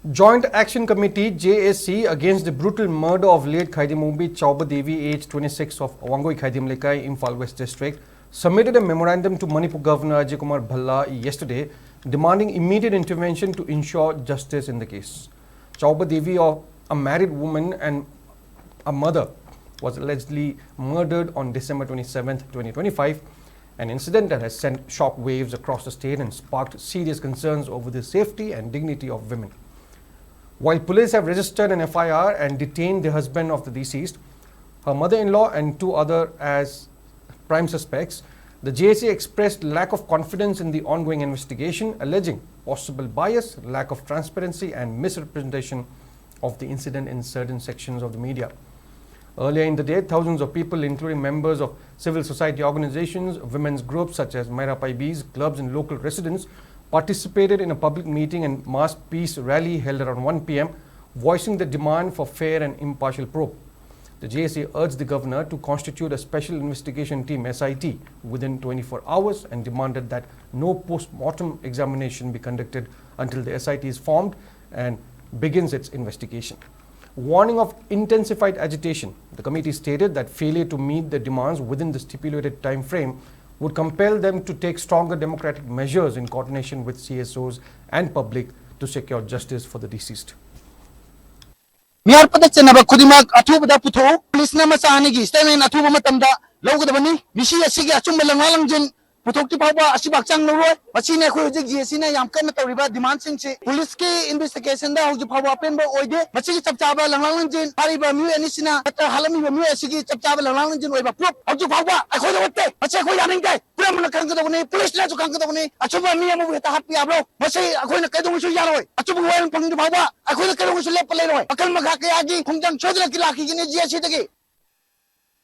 Joint Action Committee JAC against the brutal murder of late Khaidimumbi Chaoba Devi, aged 26 of Wangoi Khaidim Lekai, Imphal West District, submitted a memorandum to Manipur Governor Ajay Kumar Bhalla yesterday, demanding immediate intervention to ensure justice in the case. Chaoba Devi, a married woman and a mother, was allegedly murdered on December 27, 2025, an incident that has sent shock waves across the state and sparked serious concerns over the safety and dignity of women. While police have registered an FIR and detained the husband of the deceased, her mother-in-law and two others as prime suspects, the JAC expressed lack of confidence in the ongoing investigation, alleging possible bias, lack of transparency and misrepresentation of the incident in certain sections of the media. Earlier in the day, thousands of people, including members of civil society organizations, women's groups such as Maira Paibis, clubs and local residents, participated in a public meeting and mass peace rally held around 1 p.m, voicing the demand for fair and impartial probe. The JAC urged the governor to constitute a special investigation team SIT within 24 hours and demanded that no post-mortem examination be conducted until the SIT is formed and begins its investigation. Warning of intensified agitation, the committee stated that failure to meet the demands within the stipulated time frame would compel them to take stronger democratic measures in coordination with CSOs and public to secure justice for the deceased. Miyar pada chenaba khudimak athubada putho police na machani gi statement athuba matamda lawgadabani misi asigi achumba langalangjin puthokti phawba asibak chang loroi machine khoi hojik GSC na yam kana tawriba demand sing se police ki investigation da hoji phawba penba oide machi chapchaba langlangjin pariba mi anisina ata halami mi asigi chapchaba langlangjin oiba proof hoji phawba akhoi da watte machi khoi yaning dai pura mana kanggadabani police na chu kanggadabani achumba mi amu heta happy ablo machi akhoi na kaidong su yaroi achumba wayan pangdu phawba akhoi na kaidong su lepp lei roi akal maga kaya gi khongjang chodra ki lakhi gi ni GSC dagi